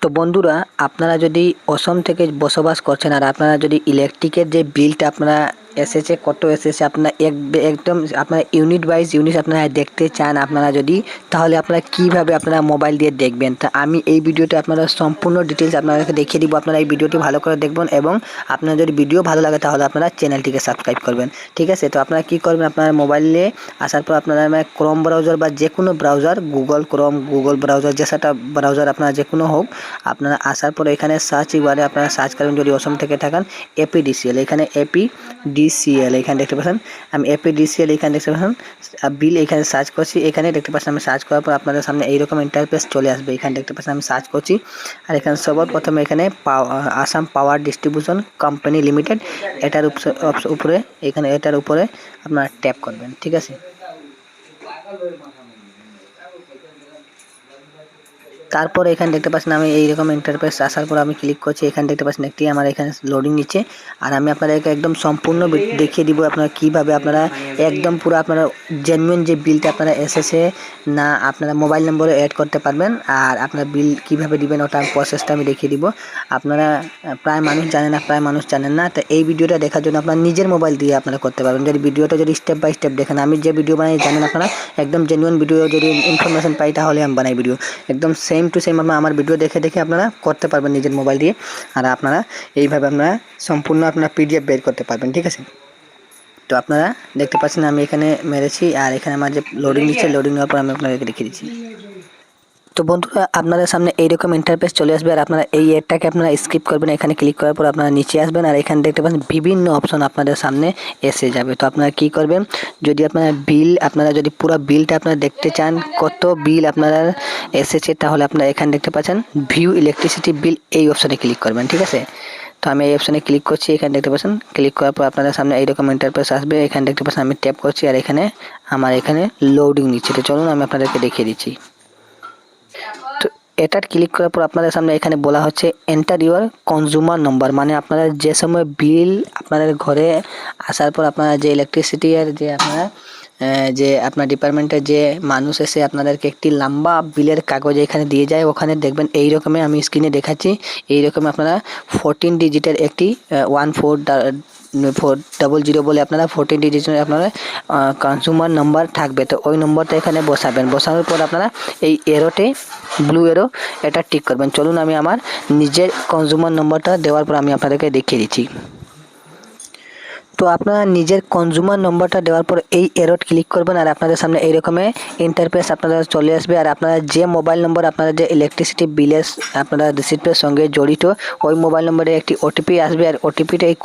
তো বন্ধুরা, আপনারা যদি অসম থেকে বসবাস করছেন আর আপনারা যদি ইলেকট্রিকের যে বিলটা আপনারা এসেছে কত এসেছে আপনারা একদম আপনারা ইউনিট ওয়াইজ ইউনিট আপনারা দেখতে চান আপনারা যদি, তাহলে আপনারা কিভাবে আপনারা মোবাইল দিয়ে দেখবেন। তা আমি এই ভিডিওতে আপনারা সম্পূর্ণ ডিটেলস আপনাদেরকে দেখিয়ে দিব। আপনারা এই ভিডিওটি ভালো করে দেখবেন এবং আপনার যদি ভিডিও ভালো লাগে তাহলে আপনারা চ্যানেলটিকে সাবস্ক্রাইব করবেন, ঠিক আছে। তো আপনারা কি করবেন, আপনার মোবাইলে আসার পর আপনারা ক্রোম ব্রাউজার বা যে কোনো browser, Google Chrome, Google browser, যেটা ব্রাউজার আপনারা যে কোনো হোক, আপনারা আসার পর এখানে সার্চ বারে আপনারা সার্চ করবেন যদি অসম থেকে থাকেন এপিডিসিএল, এখানে এপিডিসিএল এখানে দেখতে পাচ্ছেন আমি এপিডিসিএল এখানে দেখতে পাচ্ছেন বিল এখানে সার্চ করছি। এখানে দেখতে পাচ্ছেন আমি সার্চ করার পর আপনাদের সামনে এইরকম ইন্টারফেস চলে আসবে। এখানে দেখতে পাচ্ছেন আমি সার্চ করছি আর এখানে সবার প্রথমে এখানে Assam power distribution company limited এটার উপরে এখানে এটার উপরে আপনারা ট্যাপ করবেন, ঠিক আছে। তারপর এখানে দেখতে পাচ্ছেন আমি এইরকম ইন্টারফেস আসার পর আমি ক্লিক করছি। এখানে দেখতে পাচ্ছেন একটি আমার এখানে লোডিং নিচ্ছে আর আমি আপনাদেরকে একদম সম্পূর্ণ দেখিয়ে দিব আপনারা কিভাবে আপনারা একদম পুরো আপনারা জেনুইন যে বিলটা আপনারা এসেছে না আপনারা মোবাইল নম্বরে অ্যাড করতে পারবেন। আর আপনারা বিল কিভাবে দিবেন ওটা প্রসেসটা আমি দেখিয়ে দিব। আপনারা প্রায় মানুষ জানেন না, প্রায় মানুষ জানেন না, তো এই ভিডিওটা দেখার জন্য আপনারা নিজের মোবাইল দিয়ে আপনারা করতে পারবেন। যদি ভিডিওটা যদি স্টেপ বাই স্টেপ দেখেন, আমি যে ভিডিও বানাই জানেন আপনারা একদম জেনুইন ভিডিও যদি ইনফরমেশন পাই তাহলে আমি বানাই ভিডিও একদম সেম টু সেম আমার ভিডিও দেখে দেখে আপনারা করতে পারবেন নিজের মোবাইল দিয়ে। আর আপনারা এইভাবে আপনারা সম্পূর্ণ আপনারা পিডিএফ বের করতে পারবেন, ঠিক আছে। তো আপনারা দেখতে পাচ্ছেন আমি এখানে মেরেছি আর এখানে আমার যে লোডিং নিচ্ছে, লোডিং নেওয়ার পর আমি আপনাদেরকে দেখিয়ে দিচ্ছি। তো বন্ধুরা, আপনাদের সামনে এইরকম ইন্টারফেস চলে আসবে আর আপনারা এই অ্যাডটাকে আপনারা স্কিপ করবেন। এখানে ক্লিক করার পর আপনারা নিচে আসবেন আর এখানে দেখতে পাচ্ছেন বিভিন্ন অপশন আপনাদের সামনে এসে যাবে। তো আপনারা কি করবেন, যদি আপনারা বিল আপনারা যদি পুরো বিলটা আপনারা দেখতে চান কত বিল আপনারা এসেছে, তাহলে আপনারা এখানে দেখতে পাচ্ছেন ভিউ ইলেকট্রিসিটি বিল, এই অপশনে ক্লিক করবেন, ঠিক আছে। তো আমি এই অপশনে ক্লিক করছি। এখানে দেখতে পাচ্ছেন ক্লিক করার পর আপনাদের সামনে এইরকম ইন্টারফেস আসবে। এখানে দেখতে পাচ্ছেন আমি ট্যাপ করছি আর এখানে আমার এখানে লোডিং নিচ্ছে। তো চলুন আমি আপনাদেরকে দেখিয়ে দিচ্ছি। তো এটার ক্লিক করার পর আপনাদের সামনে এখানে বলা হচ্ছে এন্টার ইউর কনজিউমার নম্বর, মানে আপনারা যে সময় বিল আপনাদের ঘরে আসার পর আপনারা যে ইলেকট্রিসিটি এর যে আপনারা যে আপনার ডিপার্টমেন্টের যে মানুষ এসে আপনাদেরকে একটি লম্বা বিলের কাগজ এখানে দিয়ে যায়, ওখানে দেখবেন এই রকমের আমি স্ক্রিনে দেখাচ্ছি এই রকম আপনারা 14 ডিজিটের একটি 1400 বলে আপনারা 14 ডিজিটের আপনারা কনজিউমার নাম্বার থাকবে। তো ওই নম্বরটা এখানে বসাবেন। বসানোর পর আপনারা এই এরোতে ব্লু এরো এটা টিক করবেন। চলুন আমি আমার নিজের কনজিউমার নম্বরটা দেওয়ার পর আমি আপনাদেরকে দেখিয়ে দিচ্ছি। তো আপনারা নিজের কনজিউমার নম্বরটা দেওয়ার পর এই এরোট ক্লিক করবেন আর আপনাদের সামনে এই রকমের ইন্টারফেস আপনারা চলে আসবে। আর আপনারা যে মোবাইল নম্বর আপনারা যে ইলেকট্রিসিটি বিলের আপনারা রিসিপ্টের সঙ্গে জড়িত ওই মোবাইল নম্বরে একটি ওটিপি আসবে আর ওটিপিটা এই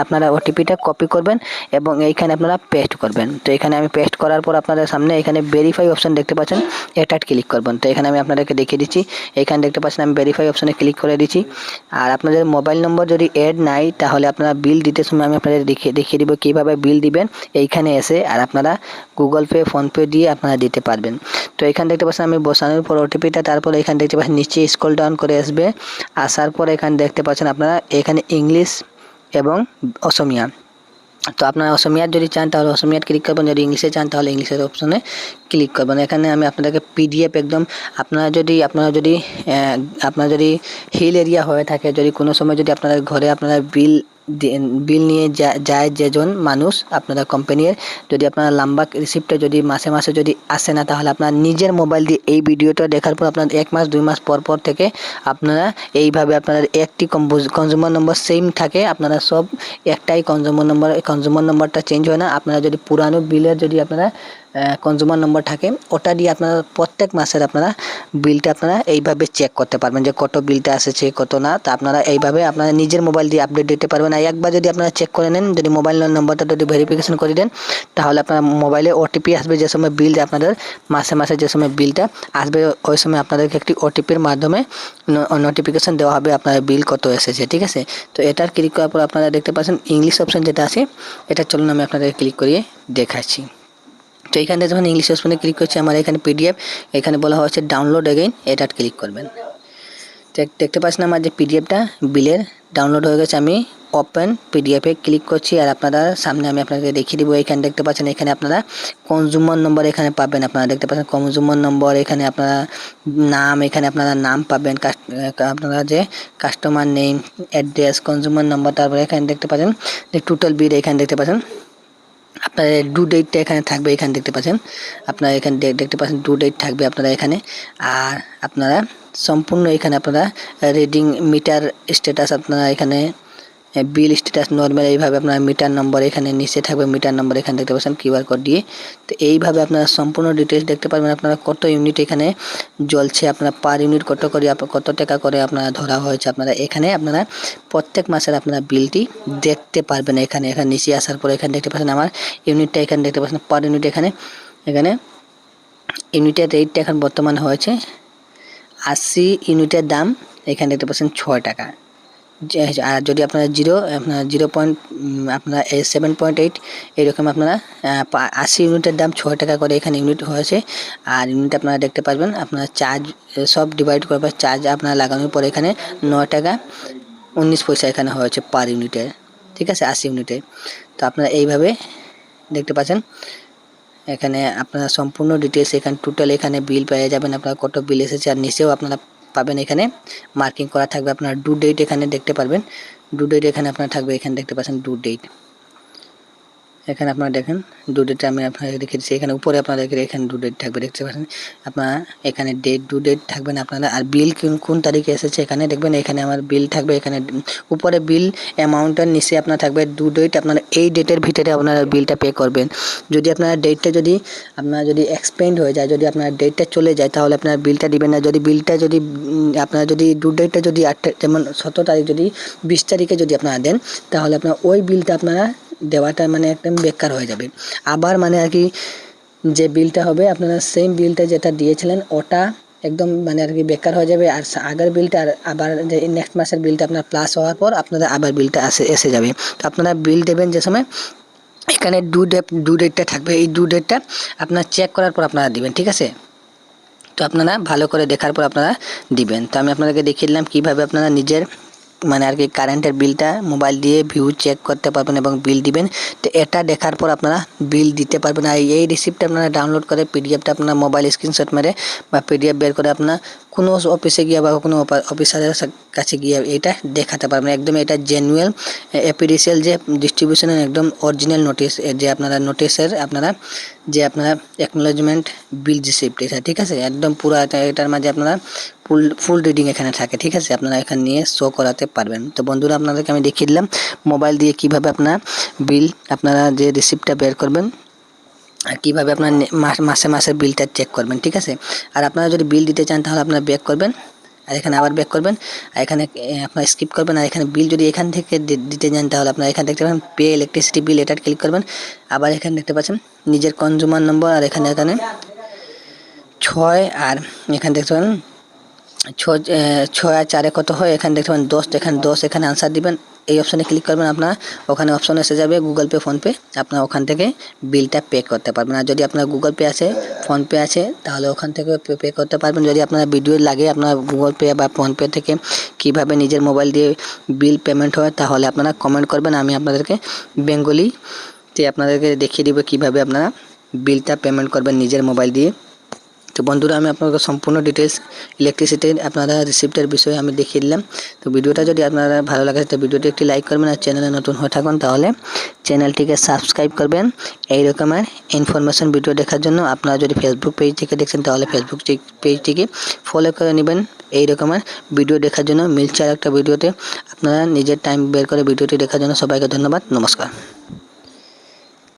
আপনারা ওটিপিটা কপি করবেন এবং এইখানে আপনারা পেস্ট করবেন। তো এখানে আমি পেস্ট করার পর আপনাদের সামনে এখানে ভেরিফাই অপশন দেখতে পাচ্ছেন, এটা ক্লিক করবেন। তো এখানে আমি আপনাদেরকে দেখিয়ে দিচ্ছি। এখানে দেখতে পাচ্ছেন আমি ভেরিফাই অপশনে ক্লিক করে দিচ্ছি। আর আপনাদের মোবাইল নম্বর যদি অ্যাড নাই তাহলে আপনারা বিল দিতে সময় আমি আপনাদের দেখিয়ে দিব কিভাবে বিল দিবেন এইখানে এসে। আর আপনারা গুগল পে, ফোনপে দিয়ে আপনারা দিতে পারবেন। তো এখানে দেখতে পাচ্ছেন আমি বসানোর পর ওটিপিটা, তারপর এখানে দেখতে পাচ্ছেন নিচে স্ক্রল ডাউন করে আসবে। আসার পর এখানে দেখতে পাচ্ছেন আপনারা এখানে ইংলিশ এবং অসমিয়া। তো আপনারা অসমিয়ার যদি চান তাহলে অসমিয়ার ক্লিক করবেন, যদি ইংলিশে চান তাহলে ইংলিশের অপশনে ক্লিক করবেন। এখানে আমি আপনাদেরকে পিডিএফ একদম আপনারা যদি হিল এরিয়া হয়ে থাকে, যদি কোনো সময় যদি আপনাদের ঘরে আপনারা বিল নিয়ে যায় যেজন মানুষ আপনারা কোম্পানির, যদি আপনারা লম্বা রিসিপ্টে যদি মাসে মাসে যদি আসে না, তাহলে আপনার নিজের মোবাইল দিয়ে এই ভিডিওটা দেখার পর আপনার 1 মাস 2 মাস পর থেকে আপনারা এইভাবে আপনাদের একটি কনজিউমার নম্বর সেম থাকে, আপনারা সব একটাই কনজিউমার নম্বরটা চেঞ্জ হয় না। আপনারা যদি পুরানো বিলের যদি আপনারা কনজিউমার নম্বর থাকে ওটা দিয়ে আপনারা প্রত্যেক মাসের আপনারা বিলটা আপনারা এইভাবে চেক করতে পারবেন যে কত বিলটা এসেছে কত না। তা আপনারা এইভাবে আপনারা নিজের মোবাইল দিয়ে আপডেট দিতে পারবেন। আর একবার যদি আপনারা চেক করে নেন, যদি মোবাইল নম্বরটা যদি ভেরিফিকেশন করে দেন, তাহলে আপনার মোবাইলে ওটিপি আসবে। যে সময় বিল আপনাদের মাসে মাসে যে সময় বিলটা আসবে ওই সময় আপনাদেরকে একটি ওটিপির মাধ্যমে নোটিফিকেশন দেওয়া হবে আপনার বিল কত এসেছে, ঠিক আছে। তো এটার ক্লিক করার পর আপনারা দেখতে পাচ্ছেন ইংলিশ অপশন যেটা আছে, এটা চলুন আমি আপনাদের ক্লিক করিয়ে দেখাচ্ছি। তো এখানে যখন ইংলিশ অপশনে ক্লিক করছি আমার এখানে পিডিএফ এখানে বলা হচ্ছে ডাউনলোড এগেইন, এটা ক্লিক করবেন। দেখতে পাচ্ছেন আমার যে পিডিএফটা বিলের ডাউনলোড হয়ে গেছে। আমি ওপেন পিডিএফে ক্লিক করছি আর আপনাদের সামনে আমি আপনাদের দেখিয়ে দিব। এখানে দেখতে পাচ্ছেন এখানে আপনারা কনজিউমার নম্বর এখানে পাবেন। আপনারা দেখতে পাচ্ছেন কনজিউমার নম্বর, এখানে আপনারা নাম, এখানে আপনারা নাম পাবেন, আপনারা যে কাস্টমার নেম, অ্যাড্রেস, কনজিউমার নম্বর। তারপরে এখানে দেখতে পাচ্ছেন যে টোটাল বিল, এখানে দেখতে পাচ্ছেন আপনার ডু ডেটটা এখানে থাকবে। এখানে দেখতে পাচ্ছেন আপনারা এখানে দেখতে পাচ্ছেন ডু ডেট থাকবে আপনারা এখানে। আর আপনারা সম্পূর্ণ এখানে আপনারা রিডিং মিটার স্ট্যাটাস, আপনারা এখানে বিল স্ট্যাটাস নর্মাল এইভাবে আপনার মিটার নম্বর এখানে নিচে থাকবে, মিটার নম্বর এখানে দেখতে পাচ্ছেন কিউআর কোড দিয়ে। তো এইভাবে আপনারা সম্পূর্ণ ডিটেলস দেখতে পারবেন। আপনারা কত ইউনিট এখানে জ্বলছে, আপনারা পার ইউনিট কত করে কত টাকা করে আপনারা ধরা হয়েছে, আপনারা এখানে আপনারা প্রত্যেক মাসের আপনারা বিলটি দেখতে পারবেন। এখানে নিচে আসার পরে এখানে দেখতে পাচ্ছেন আমার ইউনিটটা, এখানে দেখতে পাচ্ছেন পার ইউনিট, এখানে ইউনিটের রেটটা এখন বর্তমান হয়েছে 80 ইউনিটের দাম এখানে দেখতে পাচ্ছেন 6 টাকা। আর যদি আপনারা আপনার 7.8 এরকম আপনারা 80 ইউনিটের দাম 6 টাকা করে এখানে ইউনিট হয়েছে। আর ইউনিট আপনারা দেখতে পারবেন, আপনারা চার্জ সব ডিভাইড করবে, চার্জ আপনারা লাগানোর পর এখানে 9 টাকা 19 পয়সা এখানে হয়েছে পার ইউনিটের, ঠিক আছে 80 ইউনিটে। তো আপনারা এইভাবে দেখতে পাচ্ছেন এখানে আপনারা সম্পূর্ণ ডিটেলস এখানে টোটাল এখানে বিল পেয়ে যাবেন, আপনারা কত বিল এসেছে। আর নিচেও আপনারা পাবেন এখানে মার্কিং করা থাকবে, আপনার ডু ডেট এখানে দেখতে পারবেন, ডু ডেট এখানে আপনার থাকবে, এখানে দেখতে পাচ্ছেন ডু ডেট, এখানে আপনারা দেখেন ডু ডেট আমি আপনাদের দেখে দিচ্ছি, এখানে উপরে আপনারা এখানে ডু ডেট থাকবে, দেখতে পাচ্ছেন আপনারা এখানে ডেট ডু ডেট থাকবেন আপনারা। আর বিল কোন তারিখে এসেছে এখানে দেখবেন, এখানে আমার বিল থাকবে, এখানে উপরে বিল অ্যামাউন্টের নিচে আপনার থাকবে ডু ডেট, আপনারা এই ডেটের ভিতরে আপনারা বিলটা পে করবেন। যদি আপনার ডেটটা যদি আপনার যদি এক্সপেন্ড হয়ে যায়, যদি আপনার ডেটটা চলে যায়, তাহলে আপনার বিলটা দিবেন না। যদি বিলটা যদি আপনার যদি ডু ডেটটা যদি 8 যেমন 17 তারিখ যদি 20 তারিখে যদি আপনারা দেন, তাহলে আপনার ওই বিলটা আপনারা দেওয়াটা মানে একদম বেকার হয়ে যাবে। আবার মানে আর কি যে বিলটা হবে আপনারা সেম বিলটা যেটা দিয়েছিলেন ওটা একদম মানে আর কি বেকার হয়ে যাবে। আর আগের বিলটা আবার যে নেক্সট মাসের বিলটা আপনার প্লাস হওয়ার পর আপনাদের আবার বিলটা এসে যাবে। তো আপনারা বিল দেবেন যে সময় এখানে ডু ডেটটা থাকবে, এই ডু ডেটটা আপনারা চেক করার পর আপনারা দিবেন, ঠিক আছে। তো আপনারা ভালো করে দেখার পর আপনারা দিবেন। তো আমি আপনাদেরকে দেখিয়ে দিলাম কীভাবে আপনারা নিজের মানে আর কি কারেন্টের বিলটা মোবাইল দিয়ে ভিউ চেক করতে পারবেন এবং বিল দিবেন। তো এটা দেখার পর আপনারা বিল দিতে পারবেন। আর এই রিসিপ্টটা আপনারা ডাউনলোড করে পিডিএফটা আপনার মোবাইল স্ক্রিনশট মেরে বা পিডিএফ বের করে আপনার কোনো অফিসে গিয়ে বা কোনো অফিসারের কাছে গিয়ে এটা দেখাতে পারবেন। একদম এটা জেনুইন অফিসিয়াল যে ডিস্ট্রিবিউশনের একদম অরিজিনাল নোটিশ, যে আপনারা নোটিশের আপনারা যে আপনারা অ্যাকনোলেজমেন্ট বিল রিসিপ্ট এটা, ঠিক আছে একদম পুরো এটার মাঝে আপনারা ফুল রিডিং এখানে থাকে, ঠিক আছে আপনারা এখানে নিয়ে শো করাতে পারবেন। তো বন্ধুরা আপনাদেরকে আমি দেখিয়ে দিলাম মোবাইল দিয়ে কিভাবে আপনার বিল আপনারা যে রিসিপ্টটা বের করবেন আর কীভাবে আপনার মাসে মাসে বিলটা চেক করবেন, ঠিক আছে। আর আপনারা যদি বিল দিতে চান তাহলে আপনারা ব্যাক করবেন, আর এখানে আবার ব্যাক করবেন, আর এখানে আপনার স্কিপ করবেন। আর এখানে বিল যদি এখান থেকে দিতে যান তাহলে আপনারা এখানে দেখতে পাবেন পে ইলেকট্রিসিটি বিল, এটা ক্লিক করবেন। আবার এখানে দেখতে পাচ্ছেন নিজের কনজিউমার নম্বর, আর এখানে 6 আর এখানে দেখতে পাবেন 6 আর 4 কত হয়, এখানে দেখতে পাবেন 10, এখানে 10 এখানে আনসার দিবেন। এই অপশানে ক্লিক করবেন, আপনার ওখানে অপশন এসে যাবে গুগল পে, ফোনপে, আপনার ওখান থেকে বিলটা পে করতে পারবেন। আর যদি আপনার গুগল পে আছে, ফোনপে আছে, তাহলে ওখান থেকে পে করতে পারবেন। যদি আপনার ভিডিও লাগে আপনার গুগল পে বা ফোনপে থেকে কিভাবে নিজের মোবাইল দিয়ে বিল পেমেন্ট হয়, তাহলে আপনারা কমেন্ট করবেন, আমি আপনাদেরকে বেঙ্গলিতে আপনাদেরকে দেখিয়ে দিব কিভাবে আপনারা বিলটা পেমেন্ট করবেন নিজের মোবাইল দিয়ে। তো বন্ধুরা আমি আপনাকে সম্পূর্ণ ডিটেলস ইলেকট্রিসিটির আপনারা রিসিপ্টের বিষয়ে আমি দেখিয়ে দিলাম। তো ভিডিওটা যদি আপনারা ভালো লাগে তো ভিডিওটি একটি লাইক করবেন, আর চ্যানেলে নতুন হয়ে থাকুন তাহলে চ্যানেলটিকে সাবস্ক্রাইব করবেন। এই রকমের ইনফরমেশন ভিডিও দেখার জন্য আপনারা যদি ফেসবুক পেজ থেকে দেখছেন তাহলে ফেসবুক পেজটিকে ফলো করে নেবেন। এই রকমের ভিডিও দেখার জন্য মিলছে আর একটা ভিডিওতে, আপনারা নিজের টাইম বের করে ভিডিওটি দেখার জন্য সবাইকে ধন্যবাদ, নমস্কার।